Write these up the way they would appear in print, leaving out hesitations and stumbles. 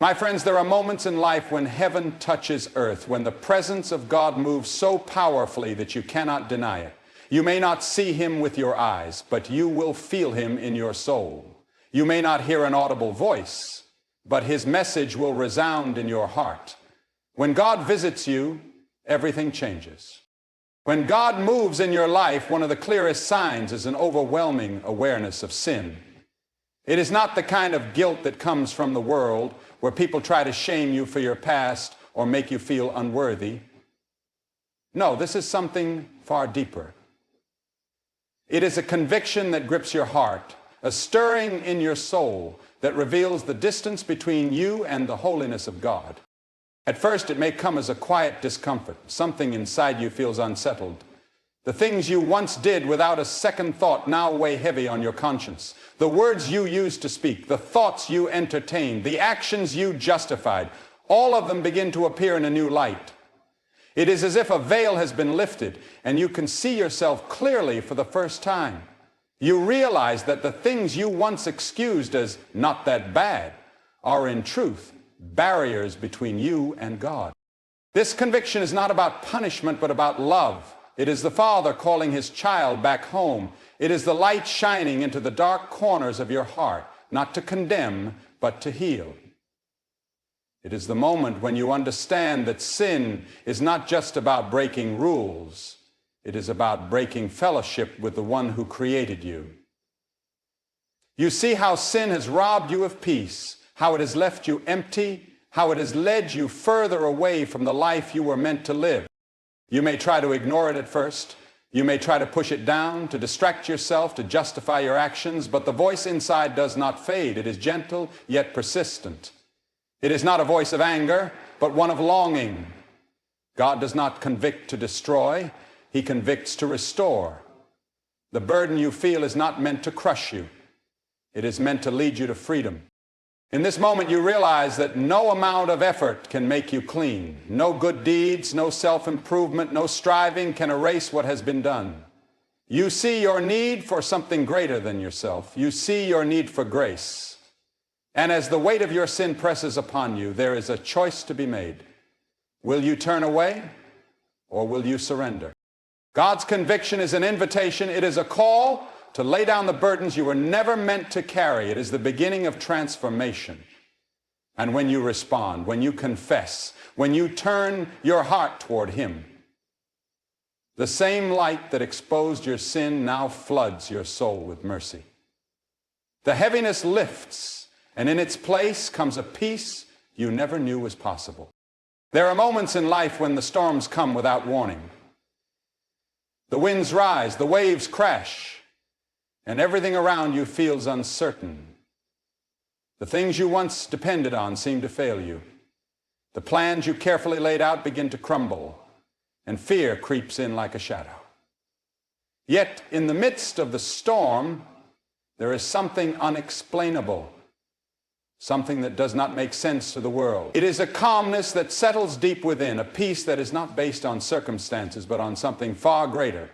My friends, there are moments in life when heaven touches earth, when the presence of God moves so powerfully that you cannot deny it. You may not see him with your eyes, but you will feel him in your soul. You may not hear an audible voice, but his message will resound in your heart. When God visits you, everything changes. When God moves in your life, one of the clearest signs is an overwhelming awareness of sin. It is not the kind of guilt that comes from the world, where people try to shame you for your past or make you feel unworthy. No, this is something far deeper. It is a conviction that grips your heart, a stirring in your soul that reveals the distance between you and the holiness of God. At first, it may come as a quiet discomfort. Something inside you feels unsettled. The things you once did without a second thought now weigh heavy on your conscience. The words you used to speak, the thoughts you entertained, the actions you justified, all of them begin to appear in a new light. It is as if a veil has been lifted and you can see yourself clearly for the first time. You realize that the things you once excused as not that bad are in truth barriers between you and God. This conviction is not about punishment but about love. It is the Father calling his child back home. It is the light shining into the dark corners of your heart, not to condemn, but to heal. It is the moment when you understand that sin is not just about breaking rules. It is about breaking fellowship with the one who created you. You see how sin has robbed you of peace, how it has left you empty, how it has led you further away from the life you were meant to live. You may try to ignore it at first. You may try to push it down, to distract yourself, to justify your actions, but the voice inside does not fade. It is gentle, yet persistent. It is not a voice of anger, but one of longing. God does not convict to destroy. He convicts to restore. The burden you feel is not meant to crush you. It is meant to lead you to freedom. In this moment, you realize that no amount of effort can make you clean. No good deeds, no self-improvement, no striving can erase what has been done. You see your need for something greater than yourself. You see your need for grace. And as the weight of your sin presses upon you, there is a choice to be made. Will you turn away or will you surrender? God's conviction is an invitation. It is a call to lay down the burdens you were never meant to carry. It is the beginning of transformation. And when you respond, when you confess, when you turn your heart toward him, the same light that exposed your sin now floods your soul with mercy. The heaviness lifts, and in its place comes a peace you never knew was possible. There are moments in life when the storms come without warning. The winds rise, the waves crash, and everything around you feels uncertain. The things you once depended on seem to fail you. The plans you carefully laid out begin to crumble, and fear creeps in like a shadow. Yet, in the midst of the storm, there is something unexplainable, something that does not make sense to the world. It is a calmness that settles deep within, a peace that is not based on circumstances, but on something far greater.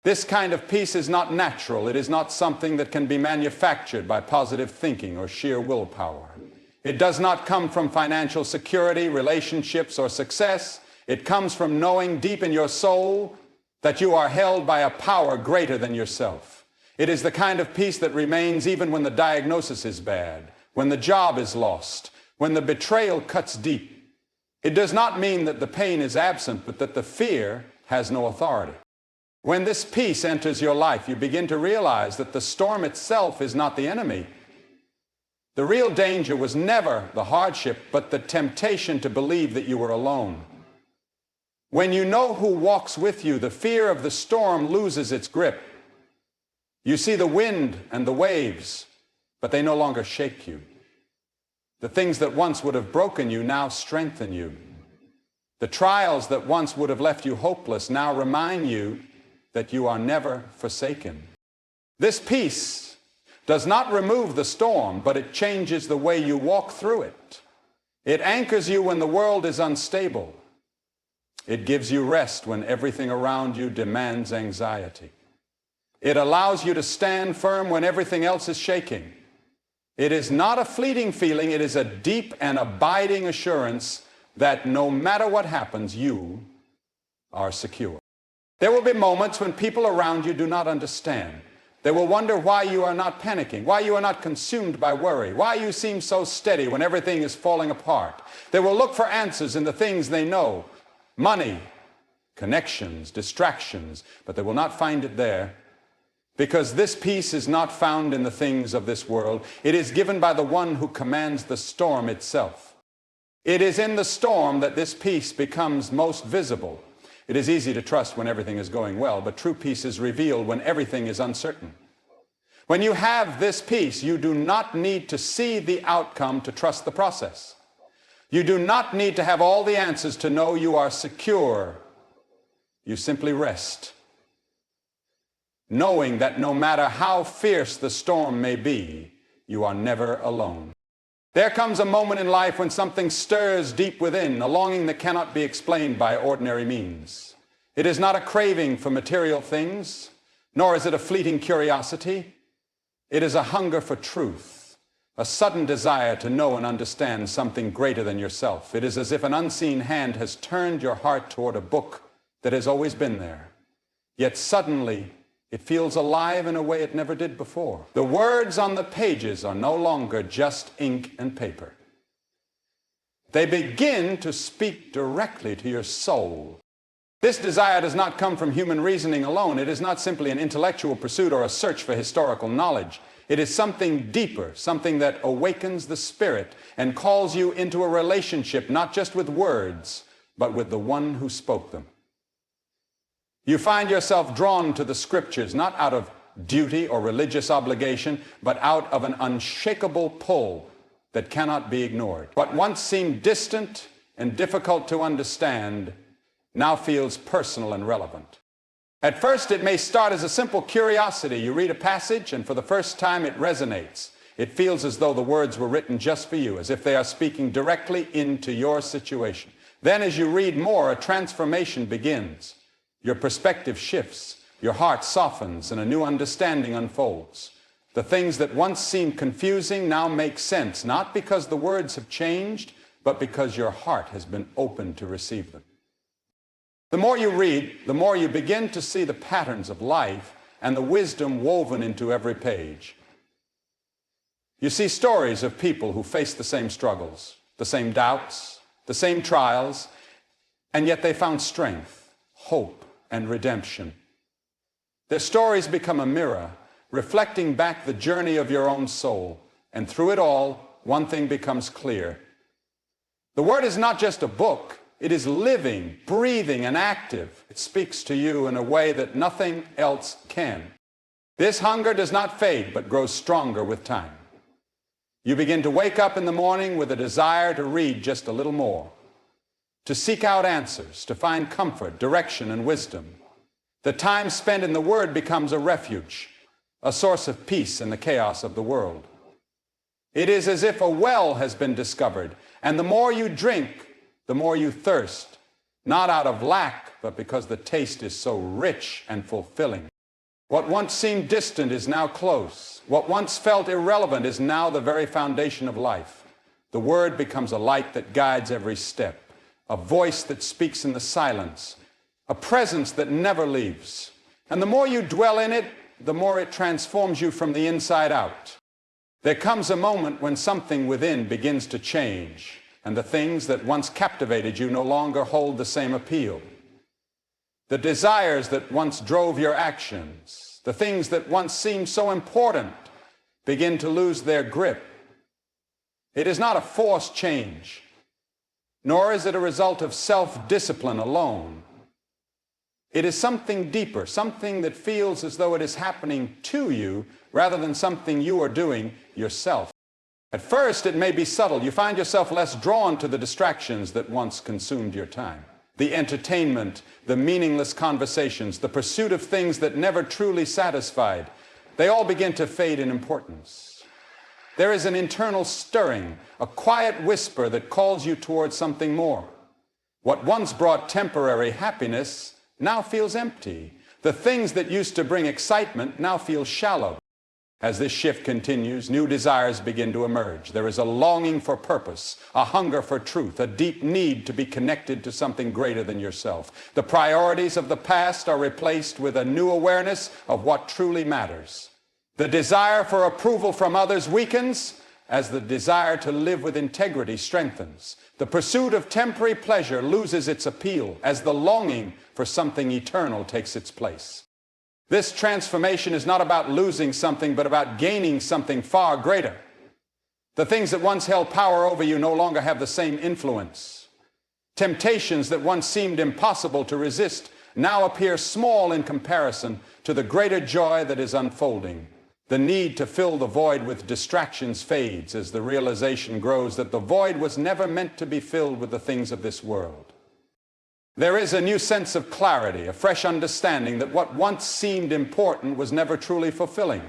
This kind of peace is not natural. It is not something that can be manufactured by positive thinking or sheer willpower. It does not come from financial security, relationships, or success. It comes from knowing deep in your soul that you are held by a power greater than yourself. It is the kind of peace that remains even when the diagnosis is bad, when the job is lost, when the betrayal cuts deep. It does not mean that the pain is absent, but that the fear has no authority. When this peace enters your life, you begin to realize that the storm itself is not the enemy. The real danger was never the hardship, but the temptation to believe that you were alone. When you know who walks with you, the fear of the storm loses its grip. You see the wind and the waves, but they no longer shake you. The things that once would have broken you now strengthen you. The trials that once would have left you hopeless now remind you that you are never forsaken. This peace does not remove the storm, but it changes the way you walk through it. It anchors you when the world is unstable. It gives you rest when everything around you demands anxiety. It allows you to stand firm when everything else is shaking. It is not a fleeting feeling, it is a deep and abiding assurance that no matter what happens, you are secure. There will be moments when people around you do not understand. They will wonder why you are not panicking, why you are not consumed by worry, why you seem so steady when everything is falling apart. They will look for answers in the things they know, money, connections, distractions, but they will not find it there, because this peace is not found in the things of this world. It is given by the one who commands the storm itself. It is in the storm that this peace becomes most visible. It is easy to trust when everything is going well, but true peace is revealed when everything is uncertain. When you have this peace, you do not need to see the outcome to trust the process. You do not need to have all the answers to know you are secure. You simply rest, knowing that no matter how fierce the storm may be, you are never alone. There comes a moment in life when something stirs deep within, a longing that cannot be explained by ordinary means. It is not a craving for material things, nor is it a fleeting curiosity. It is a hunger for truth, a sudden desire to know and understand something greater than yourself. It is as if an unseen hand has turned your heart toward a book that has always been there, yet suddenly it feels alive in a way it never did before. The words on the pages are no longer just ink and paper. They begin to speak directly to your soul. This desire does not come from human reasoning alone. It is not simply an intellectual pursuit or a search for historical knowledge. It is something deeper, something that awakens the spirit and calls you into a relationship not just with words, but with the one who spoke them. You find yourself drawn to the scriptures, not out of duty or religious obligation, but out of an unshakable pull that cannot be ignored. What once seemed distant and difficult to understand now feels personal and relevant. At first, it may start as a simple curiosity. You read a passage, and for the first time it resonates. It feels as though the words were written just for you, as if they are speaking directly into your situation. Then as you read more, a transformation begins. Your perspective shifts, your heart softens, and a new understanding unfolds. The things that once seemed confusing now make sense, not because the words have changed, but because your heart has been open to receive them. The more you read, the more you begin to see the patterns of life and the wisdom woven into every page. You see stories of people who face the same struggles, the same doubts, the same trials, and yet they found strength, hope, and redemption. Their stories become a mirror, reflecting back the journey of your own soul, and through it all, one thing becomes clear. The Word is not just a book, it is living, breathing, and active. It speaks to you in a way that nothing else can. This hunger does not fade, but grows stronger with time. You begin to wake up in the morning with a desire to read just a little more, to seek out answers, to find comfort, direction, and wisdom. The time spent in the Word becomes a refuge, a source of peace in the chaos of the world. It is as if a well has been discovered, and the more you drink, the more you thirst, not out of lack, but because the taste is so rich and fulfilling. What once seemed distant is now close. What once felt irrelevant is now the very foundation of life. The Word becomes a light that guides every step, a voice that speaks in the silence, a presence that never leaves. And the more you dwell in it, the more it transforms you from the inside out. There comes a moment when something within begins to change, and the things that once captivated you no longer hold the same appeal. The desires that once drove your actions, the things that once seemed so important, begin to lose their grip. It is not a forced change, nor is it a result of self-discipline alone. It is something deeper, something that feels as though it is happening to you rather than something you are doing yourself. At first, it may be subtle. You find yourself less drawn to the distractions that once consumed your time. The entertainment, the meaningless conversations, the pursuit of things that never truly satisfied, they all begin to fade in importance. There is an internal stirring, a quiet whisper that calls you towards something more. What once brought temporary happiness now feels empty. The things that used to bring excitement now feel shallow. As this shift continues, new desires begin to emerge. There is a longing for purpose, a hunger for truth, a deep need to be connected to something greater than yourself. The priorities of the past are replaced with a new awareness of what truly matters. The desire for approval from others weakens as the desire to live with integrity strengthens. The pursuit of temporary pleasure loses its appeal as the longing for something eternal takes its place. This transformation is not about losing something, but about gaining something far greater. The things that once held power over you no longer have the same influence. Temptations that once seemed impossible to resist now appear small in comparison to the greater joy that is unfolding. The need to fill the void with distractions fades as the realization grows that the void was never meant to be filled with the things of this world. There is a new sense of clarity, a fresh understanding that what once seemed important was never truly fulfilling.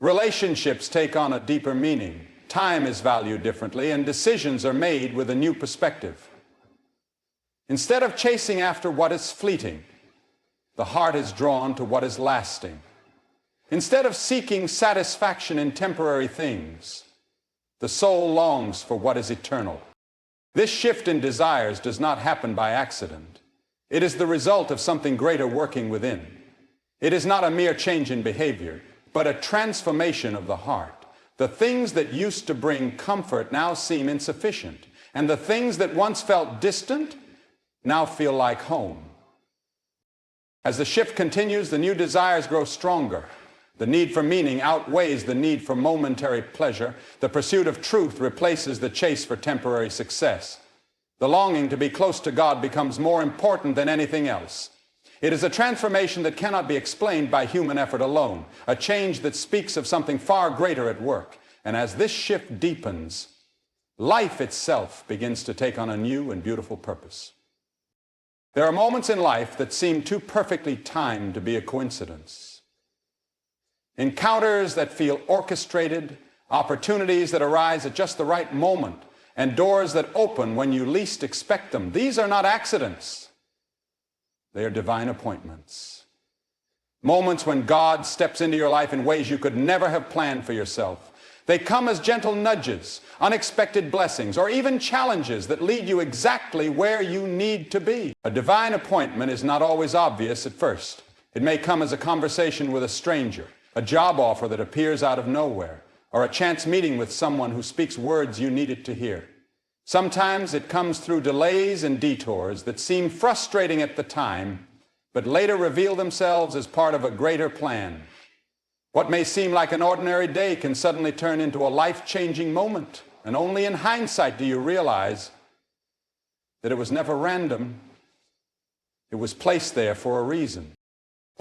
Relationships take on a deeper meaning. Time is valued differently, and decisions are made with a new perspective. Instead of chasing after what is fleeting, the heart is drawn to what is lasting. Instead of seeking satisfaction in temporary things, the soul longs for what is eternal. This shift in desires does not happen by accident. It is the result of something greater working within. It is not a mere change in behavior, but a transformation of the heart. The things that used to bring comfort now seem insufficient, and the things that once felt distant now feel like home. As the shift continues, the new desires grow stronger. The need for meaning outweighs the need for momentary pleasure. The pursuit of truth replaces the chase for temporary success. The longing to be close to God becomes more important than anything else. It is a transformation that cannot be explained by human effort alone, a change that speaks of something far greater at work. And as this shift deepens, life itself begins to take on a new and beautiful purpose. There are moments in life that seem too perfectly timed to be a coincidence. Encounters that feel orchestrated, opportunities that arise at just the right moment, and doors that open when you least expect them. These are not accidents. They are divine appointments. Moments when God steps into your life in ways you could never have planned for yourself. They come as gentle nudges, unexpected blessings, or even challenges that lead you exactly where you need to be. A divine appointment is not always obvious at first. It may come as a conversation with a stranger, a job offer that appears out of nowhere, or a chance meeting with someone who speaks words you needed to hear. Sometimes it comes through delays and detours that seem frustrating at the time, but later reveal themselves as part of a greater plan. What may seem like an ordinary day can suddenly turn into a life-changing moment, and only in hindsight do you realize that it was never random. It was placed there for a reason.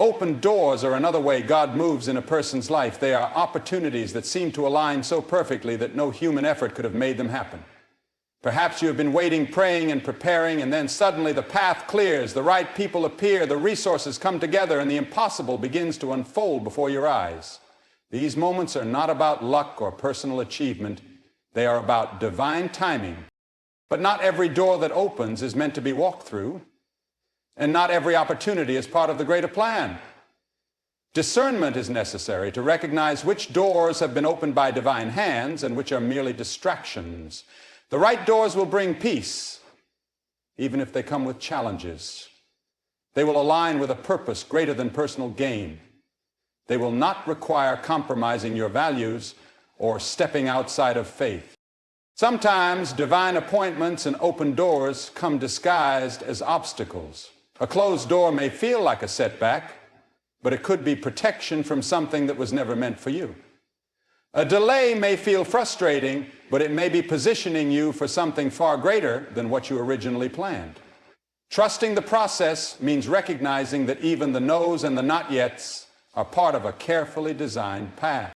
Open doors are another way God moves in a person's life. They are opportunities that seem to align so perfectly that no human effort could have made them happen. Perhaps you have been waiting, praying, and preparing, and then suddenly the path clears, the right people appear, the resources come together, and the impossible begins to unfold before your eyes. These moments are not about luck or personal achievement. They are about divine timing. But not every door that opens is meant to be walked through. And not every opportunity is part of the greater plan. Discernment is necessary to recognize which doors have been opened by divine hands and which are merely distractions. The right doors will bring peace, even if they come with challenges. They will align with a purpose greater than personal gain. They will not require compromising your values or stepping outside of faith. Sometimes divine appointments and open doors come disguised as obstacles. A closed door may feel like a setback, but it could be protection from something that was never meant for you. A delay may feel frustrating, but it may be positioning you for something far greater than what you originally planned. Trusting the process means recognizing that even the no's and the not yets are part of a carefully designed path.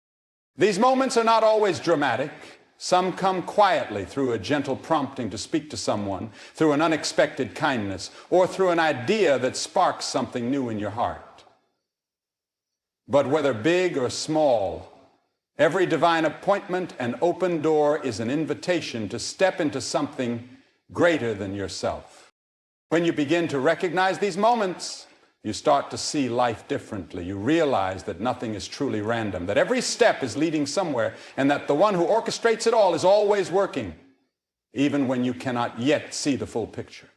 These moments are not always dramatic. Some come quietly through a gentle prompting to speak to someone, through an unexpected kindness, or through an idea that sparks something new in your heart. But whether big or small, every divine appointment and open door is an invitation to step into something greater than yourself. When you begin to recognize these moments, You start to see life differently. You realize that nothing is truly random, that every step is leading somewhere, and that the one who orchestrates it all is always working, even when you cannot yet see the full picture.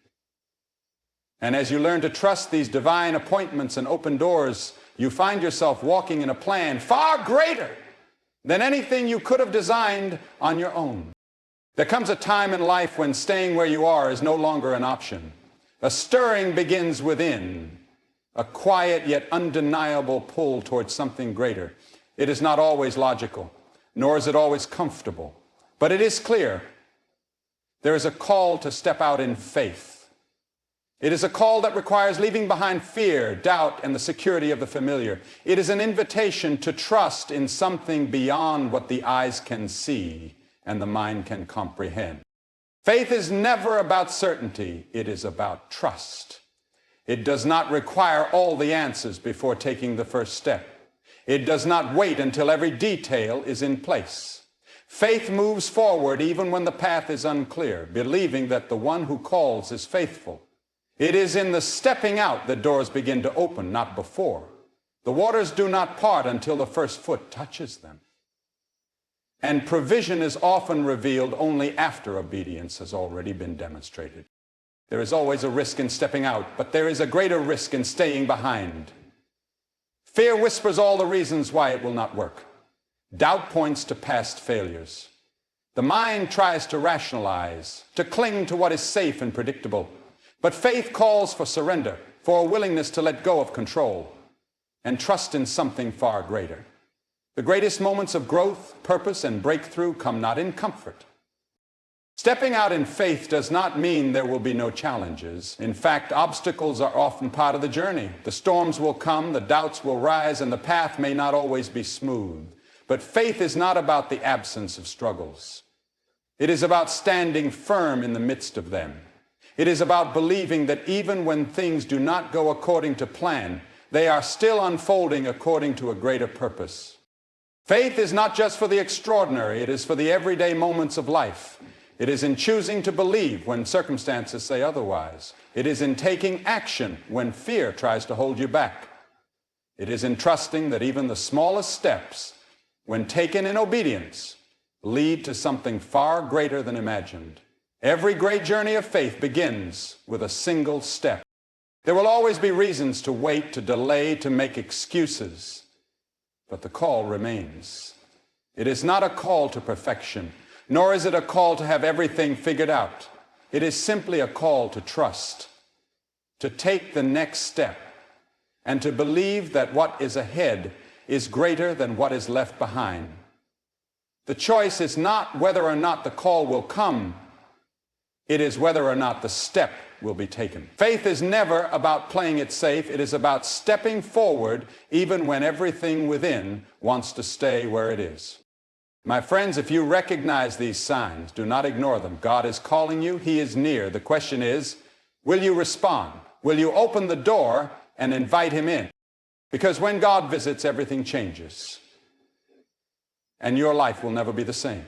And as you learn to trust these divine appointments and open doors, you find yourself walking in a plan far greater than anything you could have designed on your own. There comes a time in life when staying where you are is no longer an option. A stirring begins within, a quiet yet undeniable pull towards something greater. It is not always logical, nor is it always comfortable, but it is clear. There is a call to step out in faith. It is a call that requires leaving behind fear, doubt, and the security of the familiar. It is an invitation to trust in something beyond what the eyes can see and the mind can comprehend. Faith is never about certainty. It is about trust. It does not require all the answers before taking the first step. It does not wait until every detail is in place. Faith moves forward even when the path is unclear, believing that the one who calls is faithful. It is in the stepping out that doors begin to open, not before. The waters do not part until the first foot touches them. And provision is often revealed only after obedience has already been demonstrated. There is always a risk in stepping out, but there is a greater risk in staying behind. Fear whispers all the reasons why it will not work. Doubt points to past failures. The mind tries to rationalize, to cling to what is safe and predictable. But faith calls for surrender, for a willingness to let go of control and trust in something far greater. The greatest moments of growth, purpose, and breakthrough come not in comfort. Stepping out in faith does not mean there will be no challenges. In fact, obstacles are often part of the journey. The storms will come, the doubts will rise, and the path may not always be smooth. But faith is not about the absence of struggles. It is about standing firm in the midst of them. It is about believing that even when things do not go according to plan, they are still unfolding according to a greater purpose. Faith is not just for the extraordinary, it is for the everyday moments of life. It is in choosing to believe when circumstances say otherwise. It is in taking action when fear tries to hold you back. It is in trusting that even the smallest steps, when taken in obedience, lead to something far greater than imagined. Every great journey of faith begins with a single step. There will always be reasons to wait, to delay, to make excuses, but the call remains. It is not a call to perfection, nor is it a call to have everything figured out. It is simply a call to trust, to take the next step, and to believe that what is ahead is greater than what is left behind. The choice is not whether or not the call will come, it is whether or not the step will be taken. Faith is never about playing it safe. It is about stepping forward even when everything within wants to stay where it is. My friends, if you recognize these signs, do not ignore them. God is calling you. He is near. The question is, will you respond? Will you open the door and invite him in? Because when God visits, everything changes. And your life will never be the same.